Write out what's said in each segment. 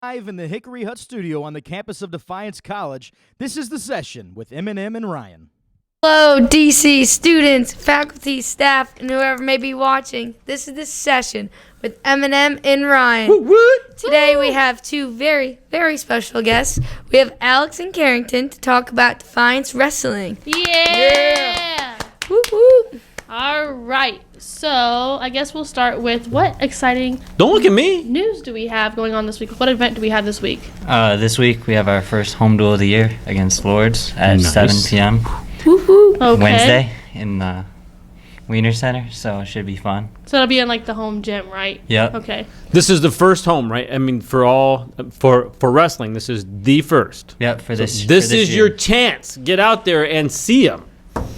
Live in the Hickory Hut studio on the campus of Defiance College, this is The Session with Eminem and Ryan. Hello, DC students, faculty, staff, and whoever may be watching. This is The Session with Eminem and Ryan. Today we have two very, very special guests. We have Alex and Keringten to talk about Defiance Wrestling. Yeah! Woo woo! All right, so I guess we'll start with what exciting Don't look at me. news do we have going on this week? What event do we have this week? This week we have our first home duel of the year against Lords at Nice. 7 p.m. Woo-hoo. Okay. Wednesday in the Wiener Center, so it should be fun. So it'll be in like the home gym, right? Yep. Okay. This is the first home, right? I mean, for wrestling, this is the first. Yep, for this. This for is year. your chance. Get out there and see them.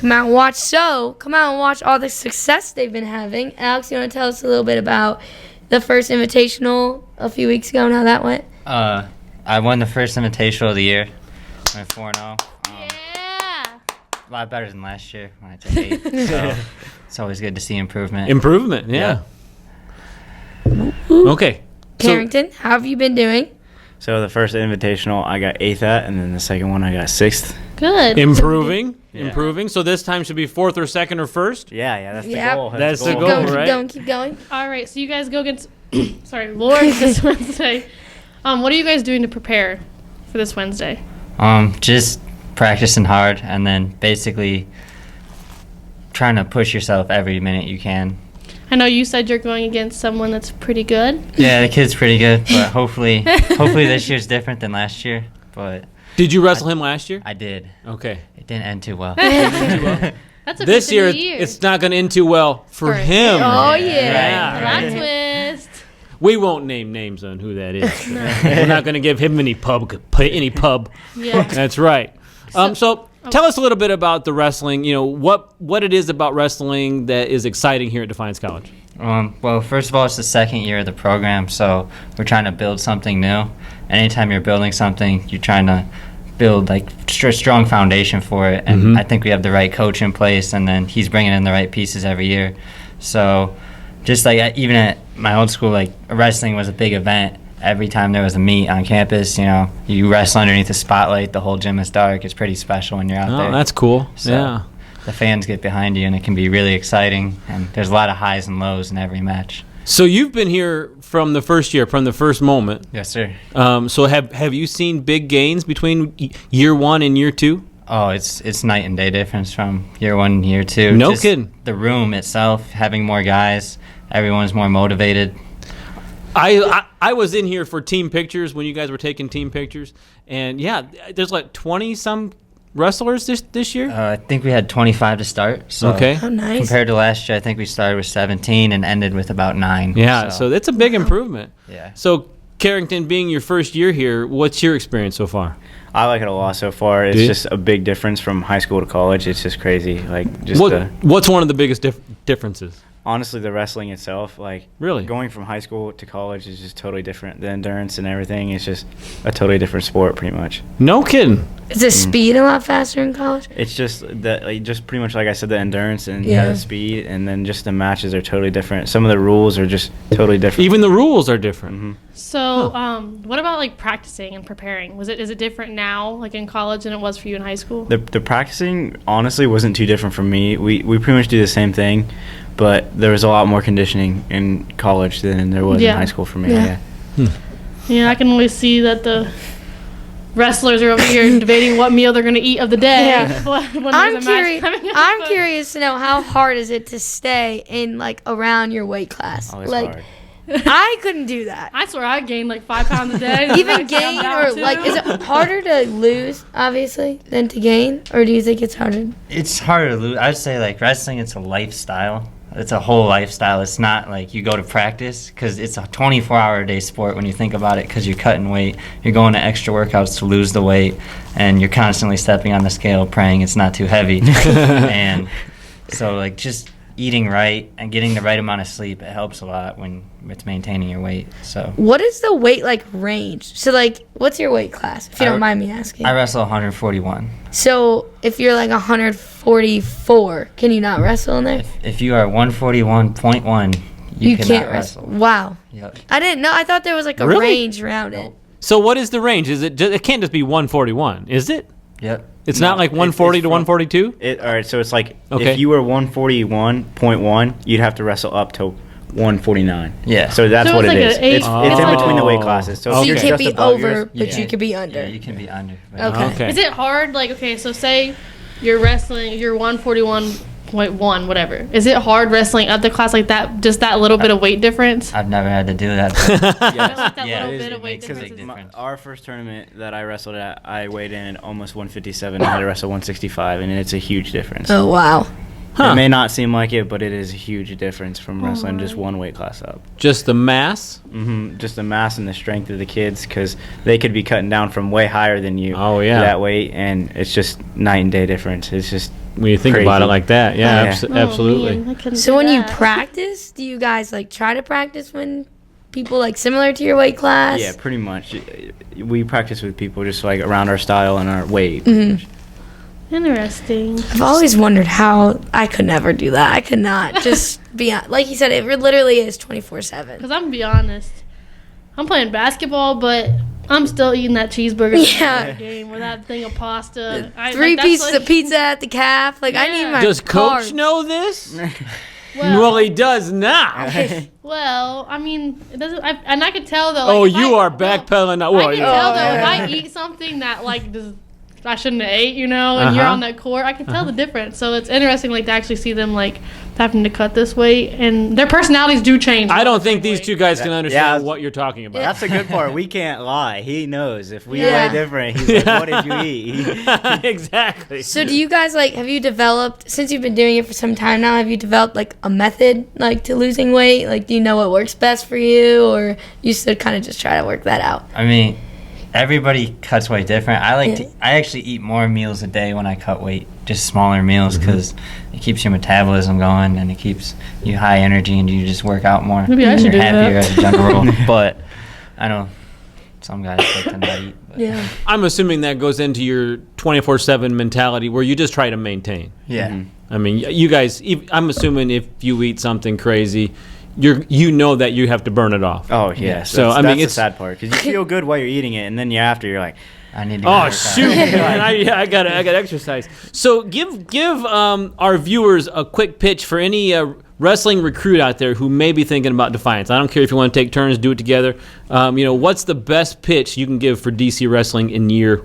Come out and watch all the success they've been having. Alex, you want to tell us a little bit about the first Invitational a few weeks ago and how that went? I won the first Invitational of the year. Went 4-0. Yeah! A lot better than last year when I took 8. So it's always good to see improvement. Improvement, yeah. Okay. So, Keringten, how have you been doing? So the first invitational I got 8th at, and then the second one I got 6th. Good. improving. Yeah. Improving. So this time should be 4th or 2nd or 1st? Yeah, that's the Yep. goal. That's the goal. goal. Keep right? going, keep going. All right, so you guys go against, Lords this Wednesday. What are you guys doing to prepare for this Wednesday? Just practicing hard and then basically trying to push yourself every minute you can. I know you said you're going against someone that's pretty good. Yeah, the kid's pretty good, but hopefully this year's different than last year. But Did you wrestle him last year? I did. Okay. It didn't end too well. That's a This good year, thing to it's not going to end too well for him. Oh, yeah. Yeah. Plot twist. We won't name names on who that is. We're not going to give him any pub. Yeah. That's right. So tell us a little bit about the wrestling. You know, what it is about wrestling that is exciting here at Defiance College. Well, first of all, it's the second year of the program, so we're trying to build something new. Anytime you're building something, you're trying to build like strong foundation for it. And I think we have the right coach in place, and then he's bringing in the right pieces every year. So just like even at my old school, like wrestling was a big event. Every time there was a meet on campus, you know, you wrestle underneath the spotlight. The whole gym is dark. It's pretty special when you're out there. Oh, that's cool. So yeah. the fans get behind you, and it can be really exciting. And there's a lot of highs and lows in every match. So you've been here from the first year, from the first moment. Yes, sir. So have you seen big gains between year one and year two? Oh, it's night and day difference from year one and year two. No Just kidding. The room itself, having more guys, everyone's more motivated. I was in here for team pictures when you guys were taking team pictures, and yeah, there's like 20 some wrestlers this year. I think we had 25 to start. So Okay. Oh, nice. Compared to last year, I think we started with 17 and ended with about 9. Yeah, so that's a big improvement. Yeah. So Keringten, being your first year here, what's your experience so far? I like it a lot so far. It's Do you? just a big difference from high school to college. It's just crazy. Like just What's one of the biggest differences? honestly, the wrestling itself, like Really? going from high school to college is just totally different. The endurance and everything is just a totally different sport, pretty much. No kidding. Is the speed a lot faster in college? It's just just pretty much like I said, the endurance and Yeah. the speed, and then just the matches are totally different. Some of the rules are just totally different. Even the rules are different. Mhm. So, what about like practicing and preparing? Is it different now, like in college, than it was for you in high school? The practicing honestly wasn't too different from me. We pretty much do the same thing, but there was a lot more conditioning in college than there was Yeah. in high school for me. Yeah. Yeah. Yeah, I can always see that the wrestlers are over here debating what meal they're going to eat of the day. Yeah. when there's I'm a match curious. coming up. I'm curious to know how hard is it to stay in like around your weight class? Oh, it's like hard. I couldn't do that. I swear I gained like 5 pounds a day. Even gain or like is it harder to lose obviously than to gain, or do you think it's harder? It's harder to lose. I'd say like wrestling, it's a lifestyle. It's a whole lifestyle. It's not like you go to practice, because it's a 24-hour-a-day sport when you think about it, because you're cutting weight. You're going to extra workouts to lose the weight, and you're constantly stepping on the scale praying it's not too heavy. And so like just eating right and getting the right amount of sleep, it helps a lot when it's maintaining your weight. So What is the weight like range? So like what's your weight class, if you don't mind me asking? I wrestle 141. So if you're like 144, can you not wrestle in there? If you are 141.1, you cannot can't wrestle. Wow. Yep. I didn't know. I thought there was like a Really? range around it. So what is the range? Is it? It can't just be 141, is it? Yep. It's not like 140 to 142. All right, so it's like Okay. if you were 141.1, you'd have to wrestle up to 149. Yeah. So that's So what it's it like is. an age- It's it's in like- between the weight classes. So, So if you you're can't just be above over, yours, but you could be under. Yeah, you can be under. but- Okay. Okay. Is it hard? Like, okay, so say you're wrestling, you're 141.1, whatever. Is it hard wrestling up the class like that? Just that little bit of weight difference? I've never had to do that. Like that Yeah, little it is- bit it of weight makes a difference. big is- difference. our first tournament that I wrestled at, I weighed in at almost 157. I had to wrestle 165, and it's a huge difference. Oh wow. Huh. It may not seem like it, but it is a huge difference from wrestling just one weight class up. Just the mass. Just the mass and the strength of the kids, because they could be cutting down from way higher than you. Oh, yeah. That weight, and it's just night and day difference. It's just When you think about Crazy. it like that, yeah, Yeah. Oh, absolutely. man, I couldn't So do when you that. practice, do you guys like try to practice when people like similar to your weight class? yeah, pretty much. We practice with people just like around our style and our weight. Interesting. I've always wondered how I could never do that. I could not just be like you said. It literally is 24/7. Because I'm going to be honest. I'm playing basketball, but I'm still eating that cheeseburger Yeah. after the game or that thing of pasta. Three that's pieces like- of pizza at the calf. Like I need Yeah. my. Does Coach carbs. know this? Well, Well, he does now. well, I mean, it doesn't. And I could tell though. Oh, like, if you I- are backpedaling now. I Well, can yeah. tell though if I eat something that like just I shouldn't have ate, you know, and you're Uh-huh. on that court, I can tell the difference. So it's interesting, like to actually see them like having to cut this weight, and their personalities do change. I don't think these two guys can understand Yeah. what you're talking about. That's the good part. We can't lie. He knows. If we Yeah. weigh different, he's like, what did you eat? Exactly. So do you guys like? Have you developed since you've been doing it for some time now? Have you developed like a method like to losing weight? Like, do you know what works best for you, or you should kind of just try to work that out? I mean, everybody cuts weight different. I like Yeah. to. I actually eat more meals a day when I cut weight, just smaller meals, Mm-hmm. because it keeps your metabolism going and it keeps you high energy and you just work out more. Maybe I and should you're do happier that. as a general. But I know some guys like to not eat. But Yeah. I'm assuming that goes into your 24/7 mentality where you just try to maintain. yeah. I mean, you guys. I'm assuming if you eat something crazy, you know that you have to burn it off. Oh, yes. So, that's, I mean, that's the it's- sad part, because you feel good while you're eating it, and then after you're like, I need to. Oh work shoot! out. Man, I got exercise. So give our viewers a quick pitch for any wrestling recruit out there who may be thinking about Defiance. I don't care if you want to take turns, do it together. What's the best pitch you can give for DC Wrestling in year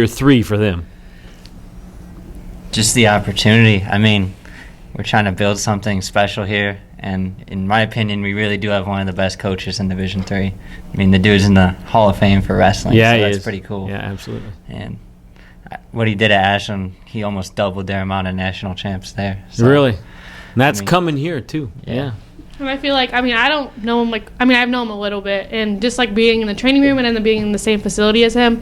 3 for them? Just the opportunity. I mean, we're trying to build something special here, and in my opinion, we really do have one of the best coaches in Division III. I mean, the dude's in the Hall of Fame for wrestling. Yeah, so he that's is. pretty cool. Yeah, absolutely. And what he did at Ashland, he almost doubled their amount of national champs there. So, Really, and that's I mean, coming here too. yeah. Yeah. And I feel like, I mean, I don't know him I've known him a little bit, and just like being in the training room and then being in the same facility as him,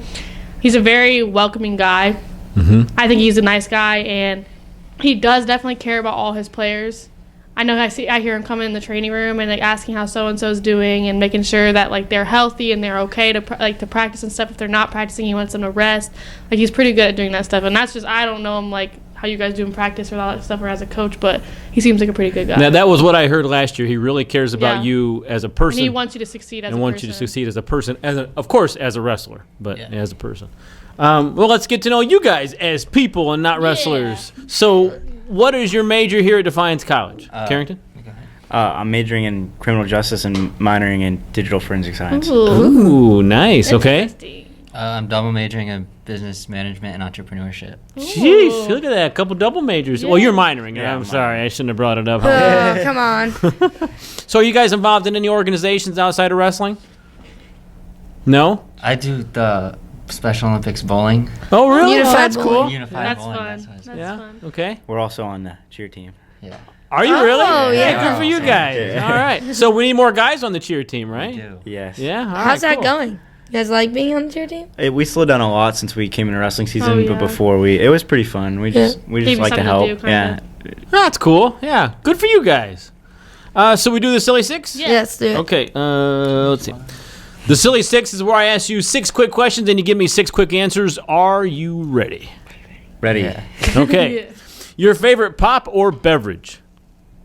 he's a very welcoming guy. Mm-hmm. I think he's a nice guy, and he does definitely care about all his players. I know I hear him come in the training room and like asking how so and so's doing and making sure that like they're healthy and they're okay to to practice and stuff. If they're not practicing, he wants them to rest. Like he's pretty good at doing that stuff, and that's just I don't know him like how you guys do in practice or all that stuff or as a coach, but he seems like a pretty good guy. Now that was what I heard last year. He really cares about Yeah. you as a and person. he wants you to succeed as and a wants person. you to succeed as a person, of course, as a wreestler, but Yeah. as a person. Well, let's get to know you guys as people and not wrestlers. So, what is your major here at Defiance College, Keringten? Go ahead. I'm majoring in criminal justice and minoring in digital forensic science. Ooh, nice. Okay. Interesting. I'm double majoring in business management and entrepreneurship. Jeez, look at that. A couple double majors. Well, you're minoring. Yeah, I'm I'm sorry. I shouldn't have brought it up. Oh, come on. So, are you guys involved in any organizations outside of wrestling? No? I do the Special Olympics bowling. Oh, really? Unified Oh, that's bowling. cool. Unified That's bowling. fun. That's what it's That's Yeah. fun. Okay. We're also on the cheer team. Yeah. Are you Oh, really? yeah. Good for you guys. Yeah. All right. So, we need more guys on the cheer team, right? We do. Yes. Yeah. All How's right, that cool. going? You guys like being on the cheer team? We slowed down a lot since we came into wrestling season, Oh, yeah. but before it was pretty fun. We Yeah. just Gave you like to something to help. do, kinda. Yeah. That's cool. Yeah. Good for you guys. So we do the Silly Six? Yeah. Yes, dude. Okay. Let's see. The Silly Six is where I ask you 6 quick questions and you give me 6 quick answers. Are you ready? Ready? Yeah. Okay. Yeah. Your favorite pop or beverage?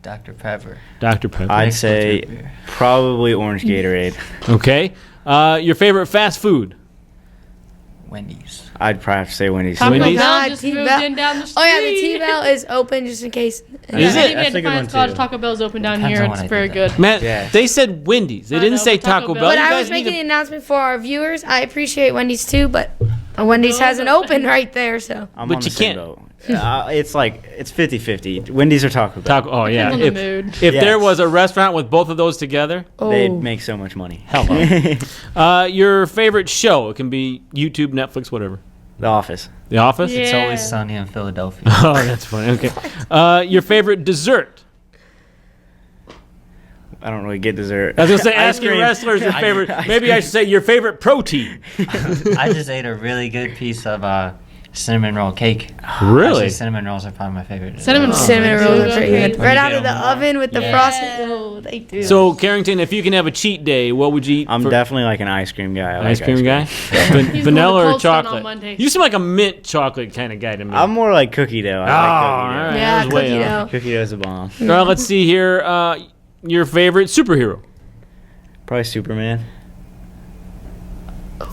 Dr. Pepper. Dr. Pepper. I'd Next say culture beer. probably orange Gatorade. Okay. Your favorite fast food? Wendy's. I'd probably have to say Wendy's. Taco Wendy's? Bell God, just T-Bell. moved in down the street. Oh yeah, the T-Bell is open just in case. Is Yeah, it? even That's at a good Defiance one, College, too. Taco Bell's open down Depends here. on what It's I very did good. Man, Yeah. they said Wendy's. They I didn't know, say but Taco Taco Bell. Bell. But You I guys was need making to- the announcement for our viewers. I appreciate Wendy's too, but Wendy's hasn't opened right there, so. I'm But on you the same can't- boat. It's 50-50. Wendy's or Taco Bell. Taco. Oh yeah. Depends on the mood. If there Yes. was a restaurant with both of those together, They'd Oh. make so much money. hello. Your favorite show? It can be YouTube, Netflix, whatever. The Office. The Office. Yeah. It's always sunny in Philadelphia. Oh, that's funny. Okay. Your favorite dessert? I don't really get dessert. I was gonna say, Ice asking cream. wrestlers your favorite. Maybe I should say your favorite protein. I just ate a really good piece of cinnamon roll cake. Really? Actually, cinnamon rolls are probably my favorite. Cinnamon Cinnamon rolls rolls are are pretty good. good. When Right you out get of the them hot. oven with the Yeah. frosting. Oh, they do. So, Keringten, if you can have a cheat day, what would you eat? I'm for- definitely like an ice cream guy. I like ice cream guy. He's Vanilla going to or Cold Stone on chocolate? Monday. You seem like a mint chocolate kind of guy to me. I'm more like cookie dough. I Oh, like all cookie dough. right. Yeah, That was way cookie off. dough. Cookie dough's a bomb. All right, let's see here. Your favorite superhero? Probably Superman.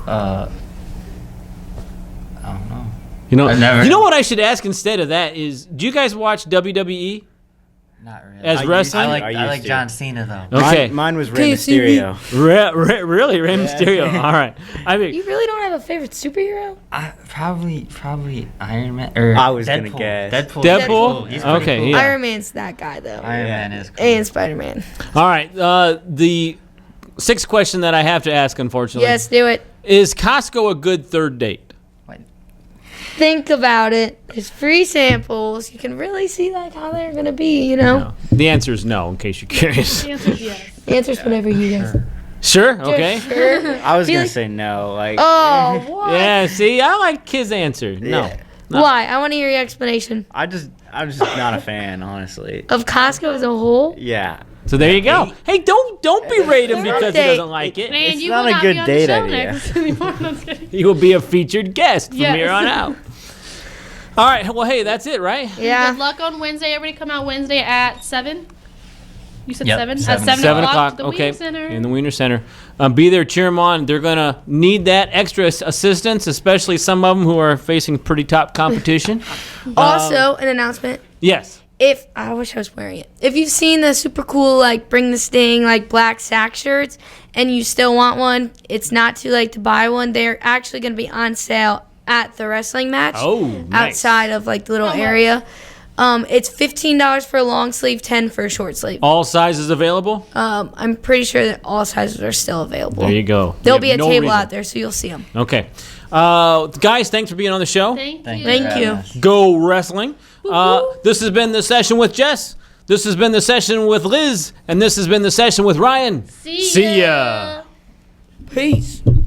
I don't know. You know, I've never- you know what I should ask instead of that is, do you guys watch WWE? Not really. As wrestling? I used like to. John Cena though. Okay. Mine was Can Rey you see me? Mysterio. Really, Rey Mysterio. All right. I mean, You really don't have a favorite superhero? Probably Iron Man or I was Deadpool. gonna guess. Deadpool. Deadpool? He's pretty Okay, cool. yeah. Iron Man's that guy though. Iron Man is cool. And Spider-Man. all right. The sixth question that I have to ask, unfortunately, Yes, do it. is Costco a good third date? Think about it. There's free samples. You can really see like how they're gonna be. You know. No. The answer is no, in case you're curious. The answer is yes. Answers whatever you guys. Sure. Okay. Sure. I was gonna Really? say no. Like, Oh, what? Yeah. See, I like his answer. No. Yeah. No. Why? I want to hear your explanation I'm just not a fan, honestly. of Costco as a whole. Yeah. So there you go. Hey, don't berate him Third because he date. doesn't like it. Man, It's you not will a not good be on date the show idea. next anymore. No, I'm just kidding. He will be a featured guest from Yes. here on out. All right. Well, hey, that's it, right? Yeah. Good luck on Wednesday. Everybody come out Wednesday at 7. You said Yep, 7? At 7. 7 o'clock. The Okay. Wiener Center. In the Wiener Center. Be there, cheer them on. They're gonna need that extra assistance, especially some of them who are facing pretty top competition. Also, an announcement. Yes. If I wish I was wearing it. If you've seen the super cool like Bring the Sting like black sack shirts and you still want one, it's not too late to buy one. They're actually going to be on sale at the wrestling match. Oh, nice. Outside of like the little area. It's $15 for a long sleeve, 10 for a short sleeve. All sizes available. I'm pretty sure that all sizes are still available. There you go. There'll You be a have no table reason. out there, so you'll see them. Okay. Guys, thanks for being on the show. Thank Thank you. you. Thank for you. having us. Go wrestling. This has been the session with Jess. This has been the session with Liz. And this has been the session with Ryan. See ya. Peace.